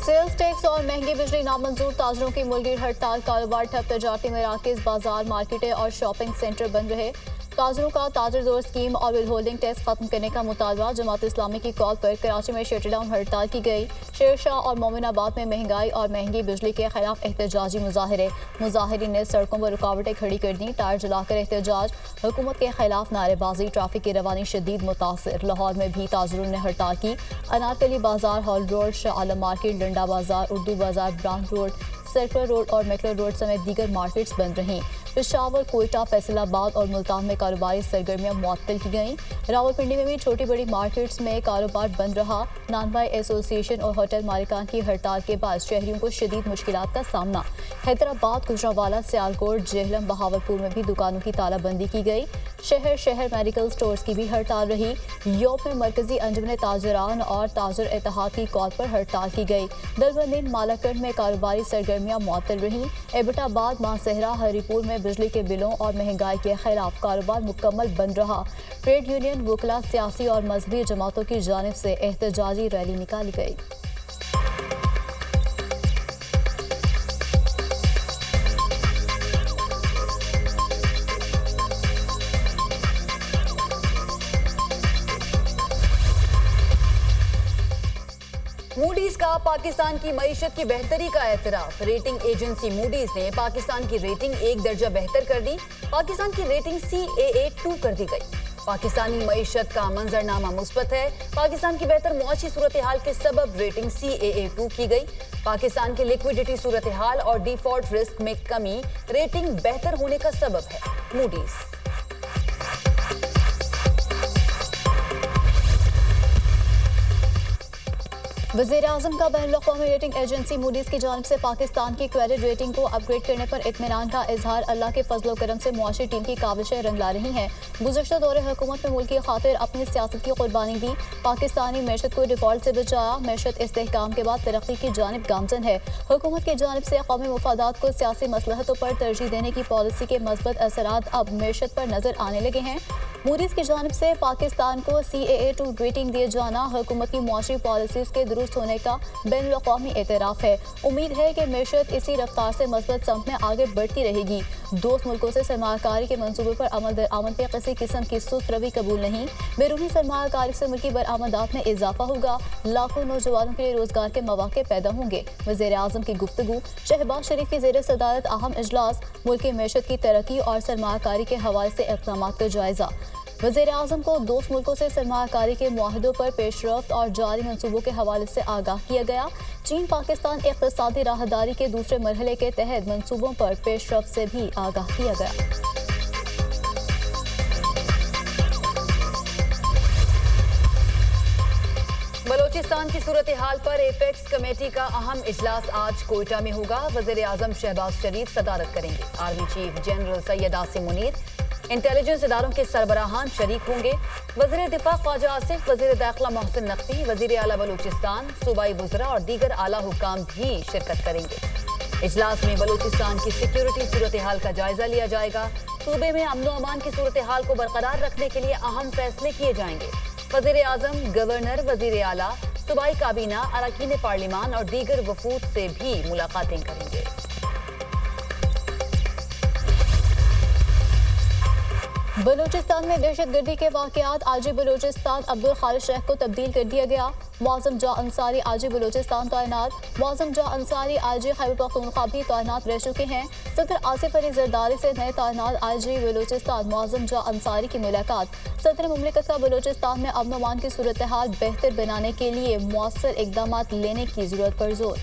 Sales tax और महंगी बिजली नामंजूर, ताजरों की मुलगी हड़ताल, कारोबार ठप, तजारती मराकज, बाजार, मार्केटें और शॉपिंग सेंटर बंद रहे। ताजरों का ताजर जोर स्कीम और विद होल्डिंग टैक्स खत्म करने का मुतालबा, जमात इस्लामी की कॉल पर कराची में शटडाउन हड़ताल की गई। शेरशाह और मोमिनाबाद में महंगाई और महंगी बिजली के खिलाफ एहतजाजी मुजाहरे, मुजाहिरीन ने सड़कों पर रुकावटें खड़ी कर दी, टायर जलाकर एहतजाज, हुकूमत के खिलाफ नारेबाजी, ट्रैफिक की रवानी शदीद मुतासर। लाहौर में भी ताजरों ने हड़ताल की। अनारकली बाजार, hall road, Shah Alam market, डंडा बाजार, उर्दू बाजार, ब्रांच रोड, सर्कुलर रोड और मेकलर रोड समेत दीगर मार्केट्स बंद रहीं। पेशावर, कोयटा, फैसलाबाद और मुल्तान में कारोबारी सरगर्मियां मुअत्तल की गईं। रावलपिंडी में भी छोटी बड़ी मार्केट्स में कारोबार बंद रहा। नानबाई एसोसिएशन और होटल मालिकान की हड़ताल के बाद शहरियों को शदीद मुश्किलात का सामना। हैदराबाद, गुजरांवाला, सियालकोट, जेहलम, बहावलपुर में भी दुकानों की तालाबंदी की गई। शहर शहर मेडिकल स्टोर्स की भी हड़ताल रही। यूरोप में मरकजी अंजुमन ताजरान और ताजर इत्तेहाद की कॉल पर हड़ताल की गई। दलबंदीन, मालाकंड में कारोबारी सरगर्मियां मुअत्तल रहीं। एबटाबाद, माहसहरा, हरीपुर में बिजली के बिलों और महंगाई के खिलाफ कारोबार मुकम्मल बंद रहा। ट्रेड यूनियन, वकला, सियासी और मजहबी जमातों की जानिब से एहतजाजी रैली निकाली गई। मूडीज का पाकिस्तान की मईशत की बेहतरी का एतराफ। रेटिंग एजेंसी मूडीज ने पाकिस्तान की रेटिंग 1 दर्जा बेहतर कर दी। पाकिस्तान की रेटिंग CAA2 कर दी गई। पाकिस्तानी मईशत का मंजरनामा मुस्बत है। पाकिस्तान की बेहतर मुआशी सूरत हाल के सबब रेटिंग CAA2 की गई। पाकिस्तान के लिक्विडिटी सूरत हाल और डिफॉल्ट रिस्क में कमी रेटिंग बेहतर होने का सबब है। मूडीज वज़ीर-ए-आज़म का बैनुल-अक़वामी रेटिंग एजेंसी मूडीज की जानिब से पाकिस्तान की क्रेडिट रेटिंग को अपग्रेड करने पर इत्मीनान का इजहार। अल्लाह के फजल करम से मुआशी टीम की काविशें रंग ला रही हैं। गुज़श्ता दौरे हुकूमत में मुल्क की खातिर अपनी सियासत की कुर्बानी दी, पाकिस्तानी मैशत को डिफॉल्ट से बचाया। मैशत इस्तेहकाम के बाद तरक्की की जानिब गामजन है। हुकूमत की जानिब से कौमी मुफादात को सियासी मसलहतों पर तरजीह देने की पॉलिसी के मस्बत असरात अब मैशत पर नजर आने लगे हैं। मूडीज की जानिब से पाकिस्तान को CAA2 रेटिंग दिए जाना हुकूमत की मुआशी पॉलिसीज के दुरुस्त होने का बैनुल-अक़वामी एतराफ़ है। उम्मीद है कि मैशत इसी रफ्तार से मस्बत समत में आगे बढ़ती रहेगी। दोस्त मुल्कों से सरमायाकारी के मंसूबे पर अमल दरामद में किसी किस्म की सुस्त रवि कबूल नहीं। बैरूनी सरमायाकारी से मुल्की बरामदात में इजाफा होगा। लाखों नौजवानों के लिए रोजगार के मौके पैदा होंगे। वज़ीर-ए-आज़म की गुफ्तगू। शहबाज शरीफ की ज़ेर सदारत अहम इजलास, मुल्क की मैशत की तरक्की और सरमायाकारी के हवाले से इक़दामात का जायजा। वज़ीर-ए-आज़म को दोस्त मुल्कों से सरमायाकारी के मुआहदों पर पेशरफ्त और जारी मंसूबों के हवाले से आगाह किया गया। चीन पाकिस्तान इक़्तिसादी राहदारी के दूसरे मरहले के तहत मंसूबों पर पेशरफ्त से भी आगाह किया गया। बलोचिस्तान की सूरत हाल पर एपेक्स कमेटी का अहम इजलास आज कोयटा में होगा। वज़ीर-ए-आज़म शहबाज शरीफ सदारत करेंगे। Army chief general Syed Asim Munir, intelligence इदारों के सरबराहान शरीक होंगे। वज़ीर दिफा ख्वाजा आसिफ, वज़ीर दाखिला मोहसिन नकवी, वज़ीर आला बलूचिस्तान, सूबाई वज़रा और दीगर आला हुकाम भी शिरकत करेंगे। इजलास में बलूचिस्तान की सिक्योरिटी सूरत हाल का जायजा लिया जाएगा। सूबे में अमन व अमान की सूरत हाल को बरकरार रखने के लिए अहम फैसले किए जाएंगे। वज़ीर-ए-आज़म, गवर्नर, वज़ीर आला, सूबाई काबीना, अरकान पार्लिमान और दीगर वफूद से भी मुलाकातें करेंगे। बलूचिस्तान में दहशतगर्दी के वाक़यात। आजी बलूचिस्तान अब्दुल खालिद शेख को तब्दील कर दिया गया। मुअज़्ज़म जा अंसारी आजी बलूचिस्तान तैनात। मुअज़्ज़म जा अंसारी आजी खैबर पख्तूनख्वा भी तैनात रह चुके हैं। सदर आसिफ अली जरदारी से नए तैनात आजी बलूचिस्तान मुअज़्ज़म जा अंसारी की मुलाकात। सदर मुमलिकत का बलूचिस्तान में अमन अमान की सूरत हाल बेहतर बनाने के लिए मुअस्सर इक़दामात लेने की ज़रूरत पर जोर।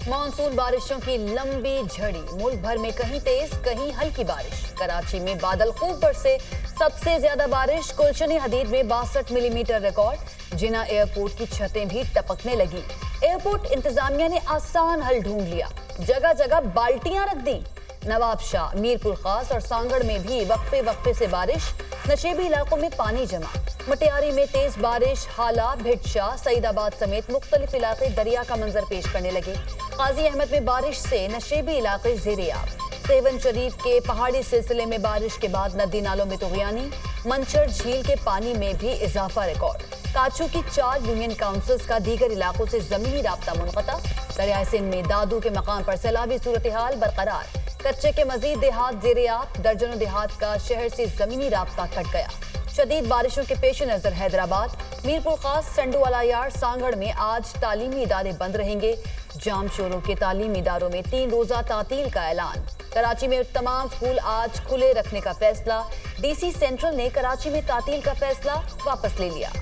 मानसून बारिशों की लंबी झड़ी। मुल्क भर में कहीं तेज कहीं हल्की बारिश। कराची में बादल खूब बरसे, सबसे ज्यादा बारिश। गुलशन हदीद में 62 मिलीमीटर रिकॉर्ड। जिना एयरपोर्ट की छतें भी टपकने लगी। एयरपोर्ट इंतजामिया ने आसान हल ढूंढ लिया, जगह जगह बाल्टियां रख दी। नवाबशाह, मीरपुर खास और सांगड़ में भी वक्फे वक्फे से बारिश। नशेबी इलाकों में पानी जमा। मटियारी में तेज बारिश। हाला, भिटशाह, सईदाबाद समेत मुख्तलिफ इलाके दरिया का मंजर पेश करने लगे। गाजी अहमद में बारिश से नशेबी इलाके ज़ेरे-आब। सेवन शरीफ के पहाड़ी सिलसिले में बारिश के बाद नदी नालों में तुगयानी, मंचर झील के पानी में भी इजाफा रिकॉर्ड। काचू की 4 यूनियन काउंसिल्स का दीगर इलाकों से जमीनी राब्ता मुनक़ता। दरियाए सिंध में दादू के मकाम पर सैलाबी सूरत हाल बरकरार। कच्चे के मजीद देहात ज़ेर-ए-आब, दर्जनों देहात का शहर से जमीनी राब्ता कट गया। शदीद बारिशों के पेश नजर हैदराबाद, मीरपुर खास, संडूवाला यार्ड, सांगड़ में आज तालीमी इदारे बंद रहेंगे। जाम शोरों के तालीमी इदारों में 3 रोजा तातील का ऐलान। कराची में तमाम स्कूल आज खुले रखने का फैसला। डीसी सेंट्रल ने कराची में तातील का फैसला वापस ले लिया।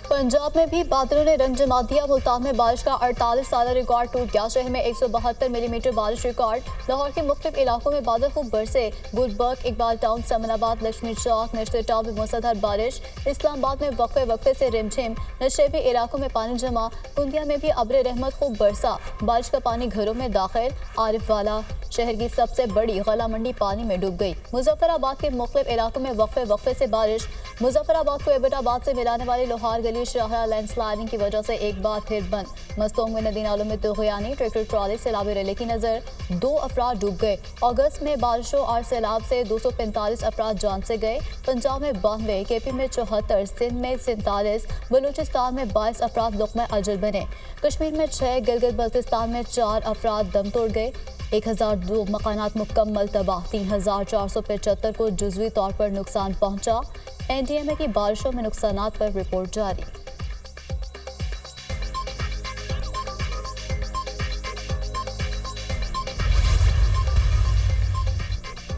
पंजाब में भी बादलों ने रंग जमा दिया। मुल्तान में बारिश का 48 साल रिकॉर्ड टूट गया। शहर में 172 मिलीमीटर बारिश रिकॉर्ड। लाहौर के मुख्तलिफ इलाकों में बादल खूब बरसे। गुलबर्ग, इकबाल टाउन, समनाबाद, लक्ष्मी चौक, नशतर टाउन में मूसलाधार बारिश। इस्लामाबाद में वक्फे वक्फे से रिमझिम। नशेबी इलाकों में पानी जमा। कुंदिया में भी अब्र रहमत खूब बरसा। बारिश का पानी घरों में दाखिल। आरिफवाला शहर की सबसे बड़ी गला मंडी पानी में डूब गई। मुजफ्फराबाद के मुख्तलिफ इलाकों में वक्फे वक्फे से बारिश। मुजफ्फराबाद को एबटाबाद से मिलाने वाली लोहार गली शाहरा लैंडस्लाइडिंग की वजह से एक बार फिर बंद। मस्तोंग में नदी नालों में तुगयानी, ट्रैक्टर ट्रॉली सैलाबी रैली की नजर। 2 अफराद डूब गए। अगस्त में बारिशों और सैलाब से 245 अफराद जान से गए। पंजाब में 92, केपी में 74, सिंध में 47, बलूचिस्तान में 22 अफराद लुक़्मा अजल बने। कश्मीर में 6, गिलगित बल्तिस्तान में 4 अफराद दम तोड़ गए। 1002 मकानात मुकम्मल तबाह। 3475 को जुज़वी तौर पर नुकसान पहुंचा। एनडीएमए की बारिशों में नुकसानात पर रिपोर्ट जारी।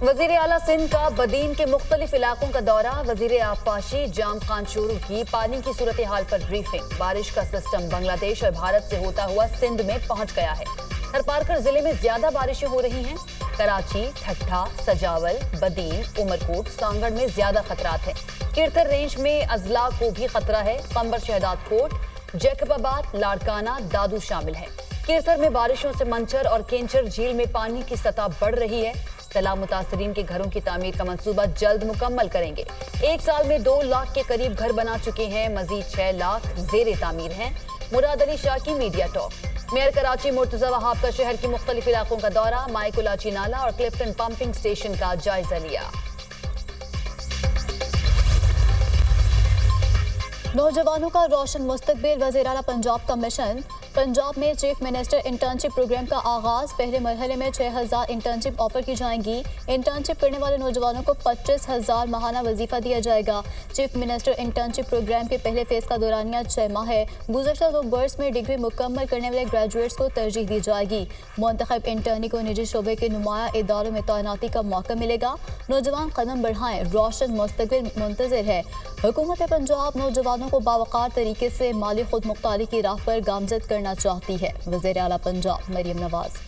वजीर आला सिंध का बदीन के मुख्तलिफ इलाकों का दौरा। वजीर आबपाशी जाम खान शोरू की पानी की सूरत हाल पर ब्रीफिंग। बारिश का सिस्टम बांग्लादेश और भारत से होता हुआ सिंध में पहुंच गया है। थरपारकर जिले में ज्यादा बारिशें हो रही हैं। कराची, ठट्ठा, सजावल, बदीन, उमरकोट, सांगड़ में ज्यादा खतरात हैं। कीरथर रेंज में अजला को भी खतरा है। कंबर, शहदाद कोट, जैकबाबाद, लाड़काना, दादू शामिल है। कीरथर में बारिशों से मंचर और केंचर झील में पानी की सतह बढ़ रही है। सैलाब मुतासरीन के घरों की तामीर का मंसूबा जल्द मुकम्मल करेंगे। 1 साल में 2 लाख के करीब घर बना चुके हैं। मजीद 6 लाख ज़ेरे तामीर हैं। मुराद अली शाह की media talk. Mayor Karachi Murtaza Wahab का शहर के मुख्तलिफ इलाकों का दौरा। माइकुलाची नाला और क्लिफ्टन पंपिंग स्टेशन का जायजा लिया। नौजवानों का रोशन मुस्तकबिल, वज़ीर आला पंजाब का मिशन। पंजाब में चीफ मिनिस्टर इंटर्नशिप प्रोग्राम का आगाज। पहले मरहले में 6000 इंटर्नशिप ऑफर की जाएंगी। इंटर्नशिप करने वाले नौजवानों को 25,000 माहाना वजीफा दिया जाएगा। चीफ मिनिस्टर इंटर्नशिप प्रोग्राम के पहले फेज का दौरानिया 6 माह है। गुज़श्ता 2 बर्स में डिग्री मुकम्मल करने वाले ग्रेजुएट्स को तरजीह दी जाएगी। मुंतखब इंटर्नी को निजी शोबे के नुमाया इदारों में तैनाती का मौका मिलेगा। नौजवान कदम बढ़ाएं, रोशन मुस्तकबिल मुंतज़िर है। हुकूमत पंजाब नौजवानों को बावकार तरीके से माली खुद मुख्तारी की राह पर गामजद करना चाहती है। वज़ीर आला पंजाब मरियम नवाज।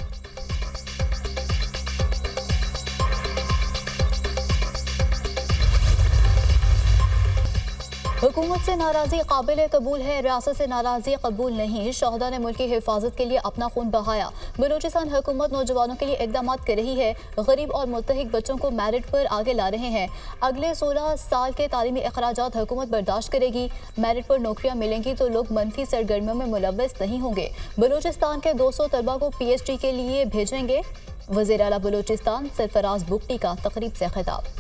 हुकूमत से नाराजी काबिल कबूल है, रियासत से नाराजी कबूल नहीं। शोहदा ने मुल्क की हिफाजत के लिए अपना खून बहाया। बलूचिस्तान हुकूमत नौजवानों के लिए इकदाम कर रही है। गरीब और मुल्तहिक बच्चों को मेरिट पर आगे ला रहे हैं। अगले 16 साल के तालीमी अखराजात हुकूमत बर्दाश्त करेगी। मेरिट पर नौकरियां मिलेंगी तो लोग मनफी सरगर्मियों में मुलव्वस नहीं होंगे। बलूचिस्तान के 200 तलबा को PhD के लिए भेजेंगे। वज़ीर आला बलूचिस्तान सरफराज बुगटी का तकरीब से खिताब।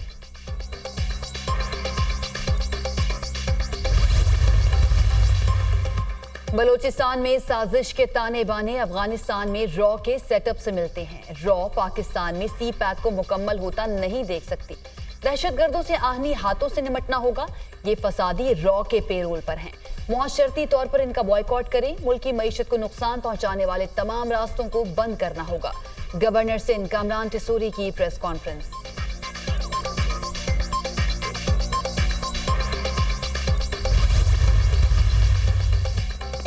बलूचिस्तान में साजिश के ताने बाने अफगानिस्तान में रॉ के सेटअप से मिलते हैं। रॉ पाकिस्तान में सी पैक को मुकम्मल होता नहीं देख सकती। दहशतगर्दों से आहनी हाथों से निमटना होगा। ये फसादी रॉ के पेरोल पर हैं। मुआशरती तौर पर इनका बॉयकॉट करें। मुल्क की मईशत को नुकसान पहुंचाने वाले तमाम रास्तों को बंद करना होगा। गवर्नर सिंध कामरान टिसोरी की प्रेस कॉन्फ्रेंस।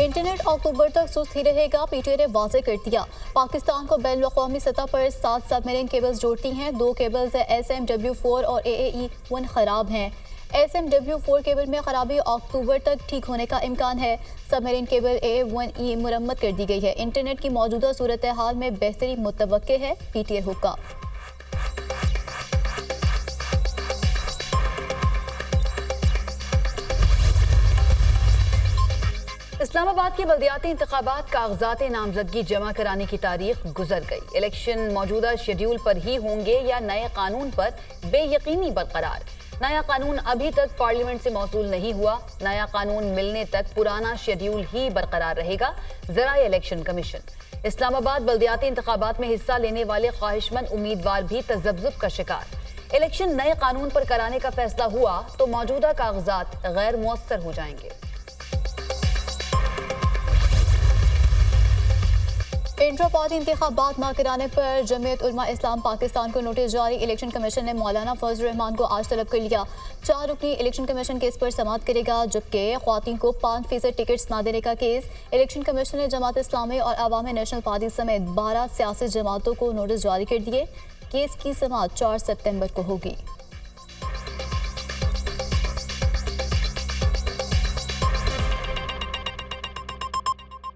इंटरनेट अक्टूबर तक सुस्त ही रहेगा, पीटीआई ने वाज़ेह कर दिया। पाकिस्तान को बैन अवी सतह पर 7 सबमरीन केबल्स जोड़ती हैं। 2 केबल्स SMW4 और AAE1 खराब हैं। SMW4 केबल में खराबी अक्टूबर तक ठीक होने का इम्कान है। सबमरीन केबल AA1E मुरम्मत कर दी गई है। इंटरनेट की मौजूदा सूरत हाल में बेहतरी मुतवक्के है, पीटीआई हुक्का। इस्लामाबाद के बल्दियाती इंतखाबात कागजात नामजदगी जमा कराने की तारीख गुजर गई। इलेक्शन मौजूदा शेड्यूल पर ही होंगे या नए कानून पर बेयकीनी बरकरार। नया कानून अभी तक पार्लियामेंट से मौसूल नहीं हुआ। नया कानून मिलने तक पुराना शेड्यूल ही बरकरार रहेगा। ज़राए इलेक्शन कमीशन। इस्लामाबाद बल्दियाती इंतखाबात में हिस्सा लेने वाले ख्वाहिशमंद उम्मीदवार भी तजब्जुब का शिकार। इलेक्शन नए कानून पर कराने का फैसला हुआ तो मौजूदा कागजात गैर मुअस्सर हो जाएंगे। इंट्रा पार्टी इंतखाबात न कराने पर जमीयत उलमा इस्लाम पाकिस्तान को नोटिस जारी। इलेक्शन कमीशन ने मौलाना फजल रहमान को आज तलब कर लिया। 4 रुकनी इलेक्शन कमीशन केस पर समाअत करेगा, जबकि ख्वातीन को 5% टिकट्स न देने का केस। इलेक्शन कमीशन ने जमात इस्लामी और अवामी नेशनल पार्टी समेत 12 सियासी जमातों को नोटिस जारी कर दिए। केस की समाअत 4 सितंबर को होगी।